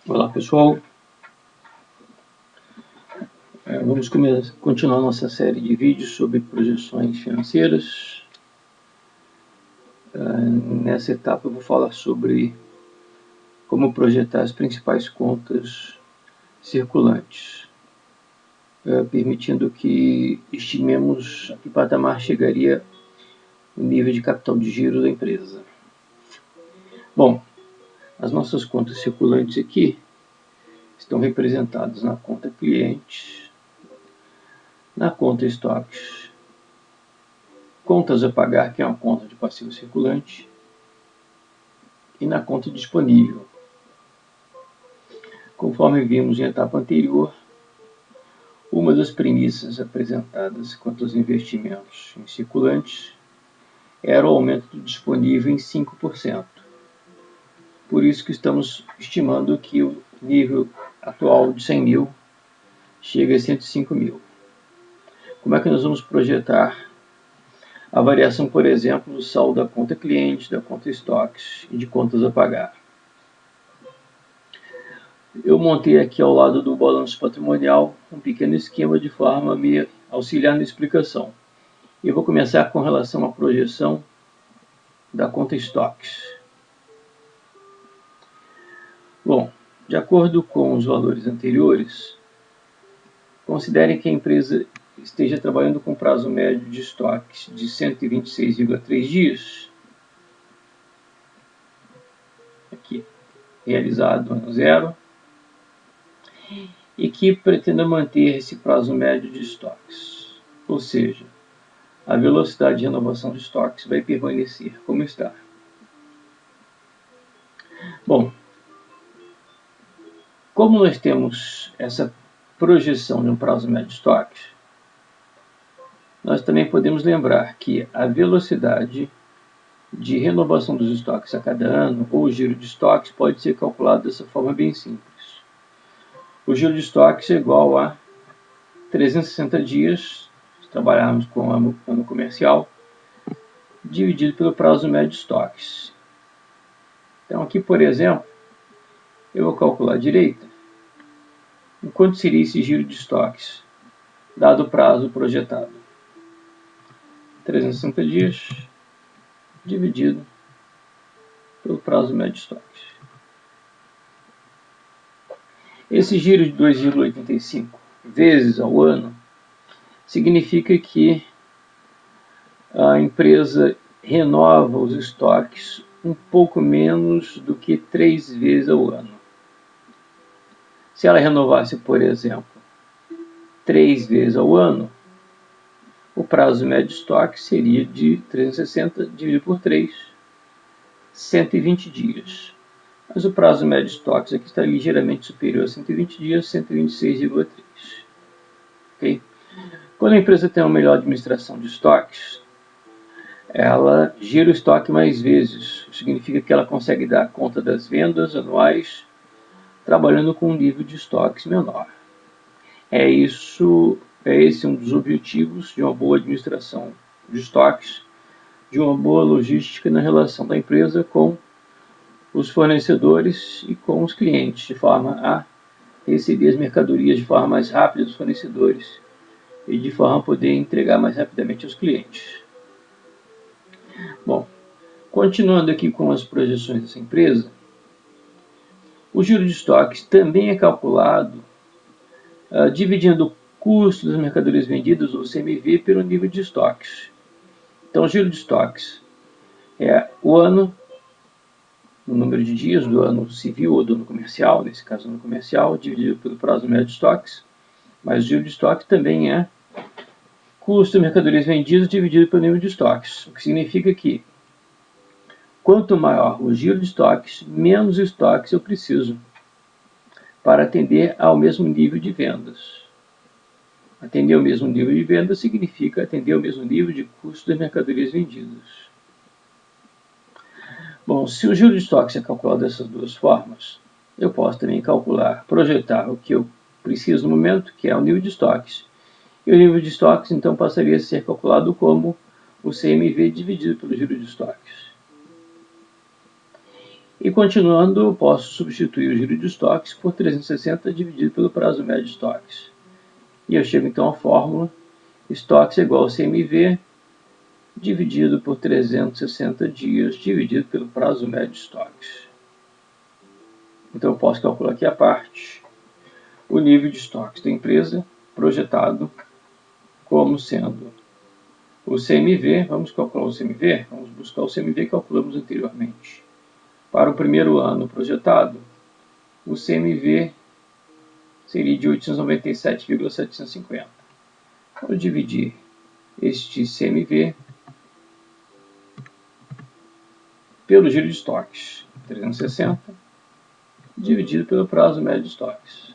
Olá pessoal, vamos continuar nossa série de vídeos sobre projeções financeiras. Nessa etapa eu vou falar sobre como projetar as principais contas circulantes, permitindo que estimemos a que patamar chegaria o nível de capital de giro da empresa. Bom, as nossas contas circulantes aqui estão representadas na conta cliente, na conta estoques, contas a pagar, que é uma conta de passivo circulante, e na conta disponível. Conforme vimos em etapa anterior, uma das premissas apresentadas quanto aos investimentos em circulantes era o aumento do disponível em 5%. Por isso que estamos estimando que o nível atual de 100 mil chega a 105 mil. Como é que nós vamos projetar a variação, por exemplo, do saldo da conta cliente, da conta estoques e de contas a pagar? Eu montei aqui ao lado do balanço patrimonial um pequeno esquema de forma a me auxiliar na explicação. Eu vou começar com relação à projeção da conta estoques. Bom, de acordo com os valores anteriores, considere que a empresa esteja trabalhando com prazo médio de estoques de 126,3 dias, aqui, realizado ano zero, e que pretenda manter esse prazo médio de estoques. Ou seja, a velocidade de renovação de estoques vai permanecer como está. Bom, como nós temos essa projeção de um prazo médio de estoques, nós também podemos lembrar que a velocidade de renovação dos estoques a cada ano, ou o giro de estoques, pode ser calculado dessa forma bem simples. O giro de estoques é igual a 360 dias, se trabalharmos com o ano comercial, dividido pelo prazo médio de estoques. Então aqui, por exemplo, eu vou calcular à direita quanto seria esse giro de estoques, dado o prazo projetado. 360 dias dividido pelo prazo médio de estoques. Esse giro de 2,85 vezes ao ano significa que a empresa renova os estoques um pouco menos do que 3 vezes ao ano. Se ela renovasse, por exemplo, 3 vezes ao ano, o prazo médio de estoque seria de 360 dividido por 3, 120 dias. Mas o prazo médio de estoques aqui está ligeiramente superior a 120 dias, 126,3. Okay? Quando a empresa tem uma melhor administração de estoques, ela gira o estoque mais vezes. Isso significa que ela consegue dar conta das vendas anuais trabalhando com um nível de estoques menor. Esse um dos objetivos de uma boa administração de estoques, de uma boa logística na relação da empresa com os fornecedores e com os clientes, de forma a receber as mercadorias de forma mais rápida dos fornecedores e de forma a poder entregar mais rapidamente aos clientes. Bom, continuando aqui com as projeções dessa empresa, o giro de estoques também é calculado dividindo o custo das mercadorias vendidas, ou CMV, pelo nível de estoques. Então, o giro de estoques é o ano, o número de dias do ano civil ou do ano comercial, nesse caso ano comercial, dividido pelo prazo médio de estoques, mas o giro de estoques também é custo de mercadorias vendidas dividido pelo nível de estoques, o que significa que quanto maior o giro de estoques, menos estoques eu preciso para atender ao mesmo nível de vendas. Atender ao mesmo nível de vendas significa atender ao mesmo nível de custo das mercadorias vendidas. Bom, se o giro de estoques é calculado dessas duas formas, eu posso também calcular, projetar o que eu preciso no momento, que é o nível de estoques. E o nível de estoques, então, passaria a ser calculado como o CMV dividido pelo giro de estoques. E continuando, posso substituir o giro de estoques por 360 dividido pelo prazo médio de estoques. E eu chego então à fórmula: estoques é igual a CMV dividido por 360 dias dividido pelo prazo médio de estoques. Então eu posso calcular aqui a parte o nível de estoques da empresa projetado como sendo o CMV. Vamos calcular o CMV? Vamos buscar o CMV que calculamos anteriormente. Para o primeiro ano projetado, o CMV seria de 897,750. Vamos dividir este CMV pelo giro de estoques, 360, dividido pelo prazo médio de estoques.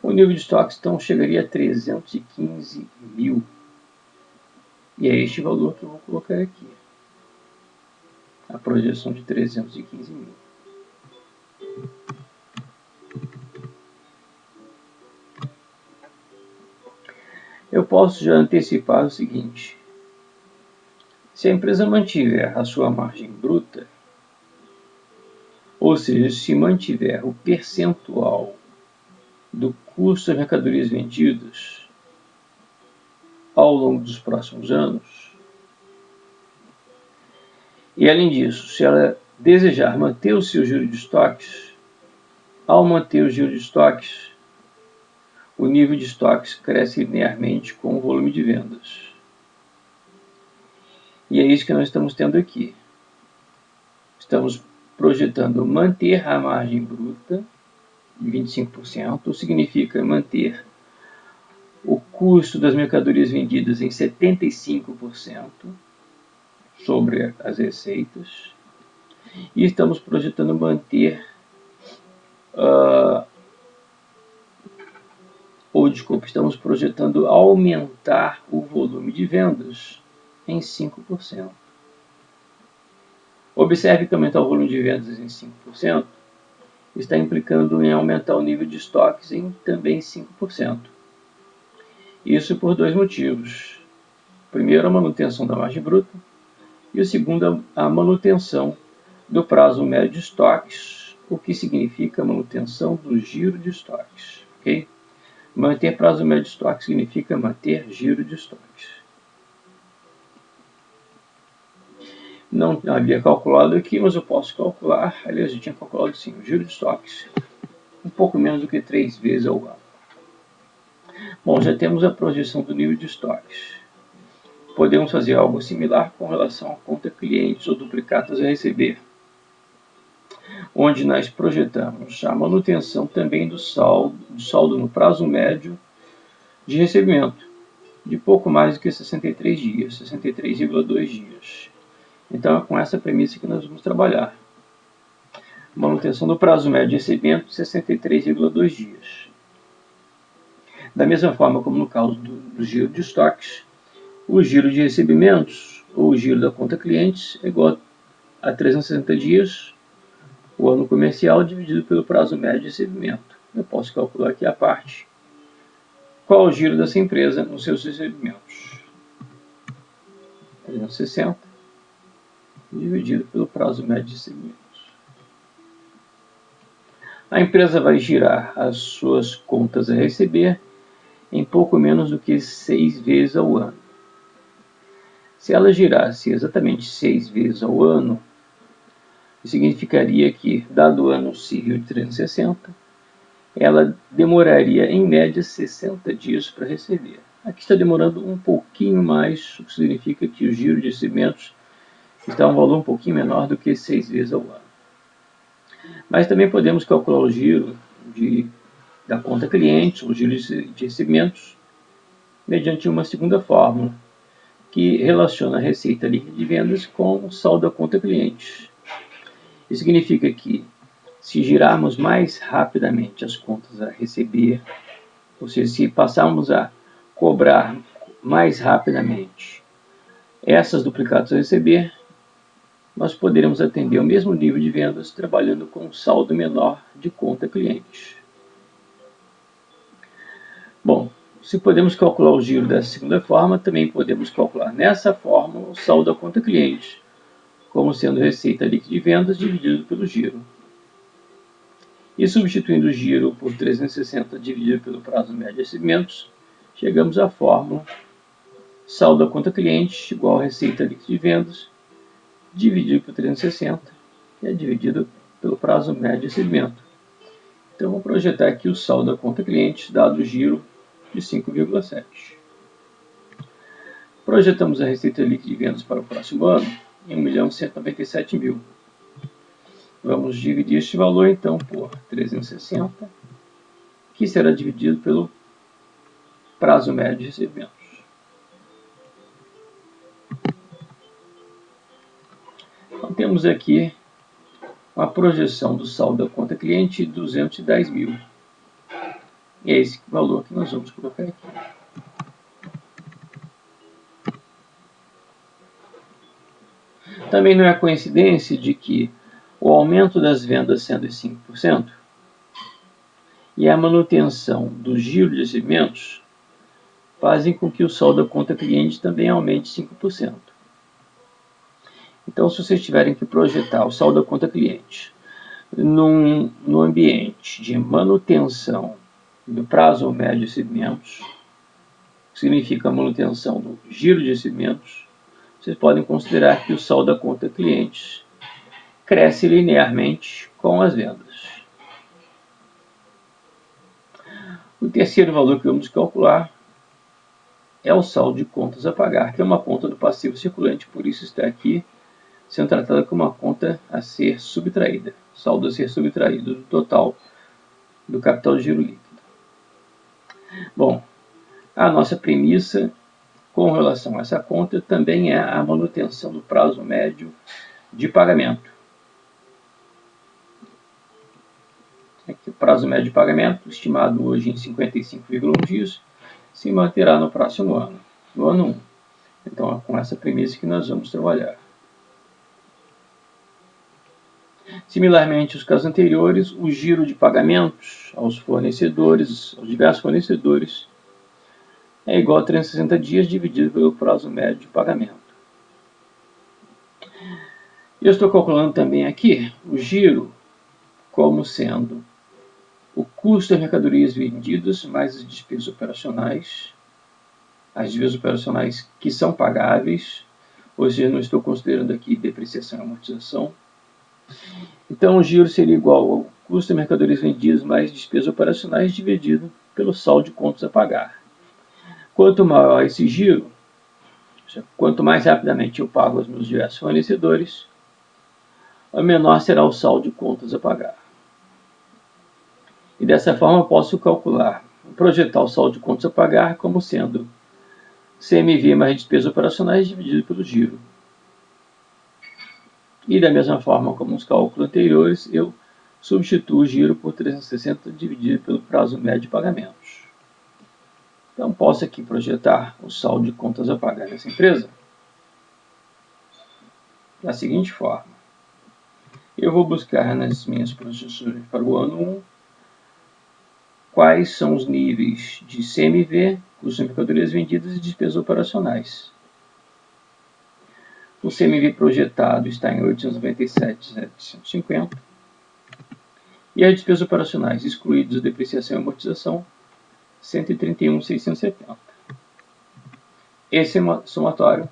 O nível de estoques, então, chegaria a 315 mil. E é este valor que eu vou colocar aqui. A projeção de 315 mil. Eu posso já antecipar o seguinte: se a empresa mantiver a sua margem bruta, ou seja, se mantiver o percentual do custo das mercadorias vendidas ao longo dos próximos anos, e além disso, se ela desejar manter o seu giro de estoques, ao manter o giro de estoques, o nível de estoques cresce linearmente com o volume de vendas. E é isso que nós estamos tendo aqui. Estamos projetando manter a margem bruta de 25%, significa manter o custo das mercadorias vendidas em 75% sobre as receitas. E estamos projetando manter, estamos projetando aumentar o volume de vendas em 5%. Observe que aumentar o volume de vendas em 5% está implicando em aumentar o nível de estoques em também 5%. Isso por dois motivos. Primeiro, a manutenção da margem bruta, e o segundo, a manutenção do prazo médio de estoques, o que significa manutenção do giro de estoques. Okay? Manter prazo médio de estoques significa manter giro de estoques. Não havia calculado aqui, mas eu posso calcular. Aliás, eu tinha calculado sim, o giro de estoques um pouco menos do que 3 vezes ao ano. Bom, já temos a projeção do nível de estoques. Podemos fazer algo similar com relação à conta clientes ou duplicatas a receber, onde nós projetamos a manutenção também do saldo no prazo médio de recebimento, de pouco mais do que 63 dias, 63,2 dias. Então é com essa premissa que nós vamos trabalhar. Manutenção do prazo médio de recebimento de 63,2 dias. Da mesma forma como no caso do giro de estoques, o giro de recebimentos, ou o giro da conta clientes, é igual a 360 dias, o ano comercial, dividido pelo prazo médio de recebimento. Eu posso calcular aqui a parte. Qual o giro dessa empresa nos seus recebimentos? 360 dividido pelo prazo médio de recebimentos. A empresa vai girar as suas contas a receber em pouco menos do que 6 vezes ao ano. Se ela girasse exatamente 6 vezes ao ano, significaria que, dado o ano civil de 360, ela demoraria em média 60 dias para receber. Aqui está demorando um pouquinho mais, o que significa que o giro de recebimentos está um valor um pouquinho menor do que 6 vezes ao ano. Mas também podemos calcular o giro da conta clientes, o giro de recebimentos, mediante uma segunda fórmula, que relaciona a receita líquida de vendas com o saldo da conta clientes. Isso significa que, se girarmos mais rapidamente as contas a receber, ou seja, se passarmos a cobrar mais rapidamente essas duplicadas a receber, nós poderemos atender o mesmo nível de vendas trabalhando com um saldo menor de conta cliente. Bom, se podemos calcular o giro dessa segunda forma, também podemos calcular nessa forma o saldo da conta cliente, como sendo receita líquida de vendas dividido pelo giro. E substituindo o giro por 360 dividido pelo prazo médio de recebimentos, chegamos à fórmula saldo da conta cliente igual a receita líquida de vendas dividido por 360, que é dividido pelo prazo médio de recebimento. Então, vou projetar aqui o saldo da conta cliente, dado o giro de 5,7. Projetamos a receita líquida de vendas para o próximo ano em 1.197.000. Vamos dividir este valor, então, por 360, que será dividido pelo prazo médio de recebimentos. Então, temos aqui uma projeção do saldo da conta cliente de 210.000. E é esse valor que nós vamos colocar aqui. Também não é coincidência de que o aumento das vendas sendo de 5% e a manutenção do giro de recebimentos fazem com que o saldo da conta cliente também aumente 5%. Então, se vocês tiverem que projetar o saldo da conta cliente no ambiente de manutenção do prazo médio de recebimentos, que significa a manutenção do giro de recebimentos, vocês podem considerar que o saldo da conta cliente cresce linearmente com as vendas. O terceiro valor que vamos calcular é o saldo de contas a pagar, que é uma conta do passivo circulante, por isso está aqui sendo tratada como uma conta a ser subtraída, saldo a ser subtraído do total do capital de giro líquido. Bom, a nossa premissa com relação a essa conta também é a manutenção do prazo médio de pagamento. Aqui, o prazo médio de pagamento, estimado hoje em 55,1 dias, se manterá no próximo ano, no ano 1. Então, é com essa premissa que nós vamos trabalhar. Similarmente aos casos anteriores, o giro de pagamentos aos fornecedores, aos diversos fornecedores, é igual a 360 dias dividido pelo prazo médio de pagamento. Eu estou calculando também aqui o giro como sendo o custo das mercadorias vendidas mais as despesas operacionais que são pagáveis, ou seja, não estou considerando aqui depreciação e amortização. Então, o giro seria igual ao custo das mercadorias vendidas mais despesas operacionais dividido pelo saldo de contas a pagar. Quanto maior esse giro, quanto mais rapidamente eu pago aos meus diversos fornecedores, menor será o saldo de contas a pagar. E dessa forma eu posso projetar o saldo de contas a pagar como sendo CMV mais despesas operacionais dividido pelo giro. E da mesma forma como nos cálculos anteriores, eu substituo o giro por 360 dividido pelo prazo médio de pagamentos. Então, posso aqui projetar o saldo de contas a pagar dessa empresa da seguinte forma. Eu vou buscar nas minhas projeções para o ano 1 quais são os níveis de CMV, custo de mercadorias vendidas e despesas operacionais. O CMV projetado está em 897.750 e as despesas operacionais, excluídas depreciação e amortização, 131.670. Esse somatório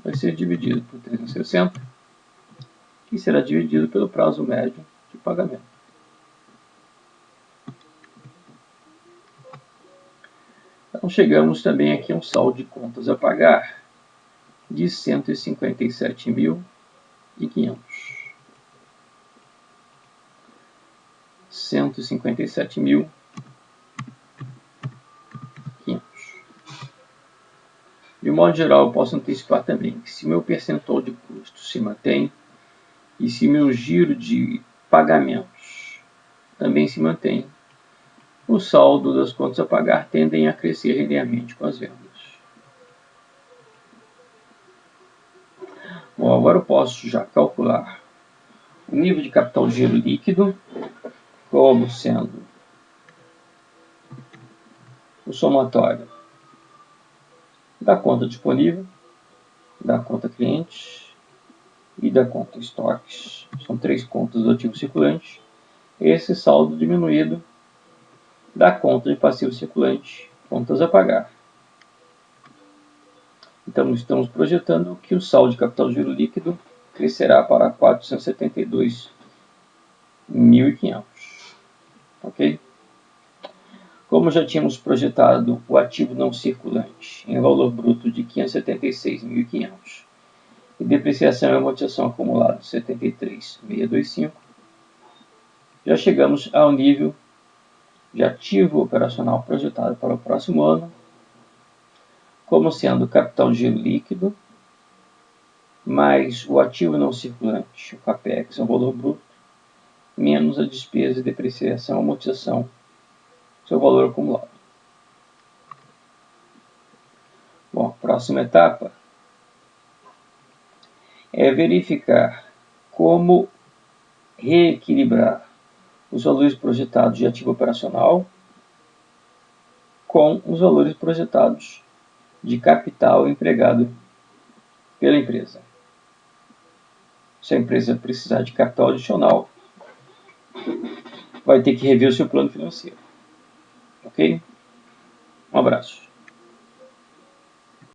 vai ser dividido por 360, que será dividido pelo prazo médio de pagamento. Então, chegamos também aqui a um saldo de contas a pagar de 157.500. 157.500. De modo geral, eu posso antecipar também que se meu percentual de custo se mantém e se meu giro de pagamentos também se mantém, o saldo das contas a pagar tendem a crescer linearmente com as vendas. Bom, agora eu posso já calcular o nível de capital de giro líquido como sendo o somatório da conta disponível, da conta cliente e da conta estoques. São 3 contas do ativo circulante. Esse saldo diminuído da conta de passivo circulante, contas a pagar. Então, estamos projetando que o saldo de capital de giro líquido crescerá para 472.500. Ok? Como já tínhamos projetado o ativo não circulante em valor bruto de 576.500 e depreciação e amortização acumulada de 73.625, já chegamos ao nível de ativo operacional projetado para o próximo ano, como sendo o capital de giro líquido, mais o ativo não circulante, o CAPEX, é o valor bruto, menos a despesa de depreciação e amortização, seu valor acumulado. Bom, a próxima etapa é verificar como reequilibrar os valores projetados de ativo operacional com os valores projetados de capital empregado pela empresa. Se a empresa precisar de capital adicional, vai ter que rever o seu plano financeiro. Ok? Um abraço.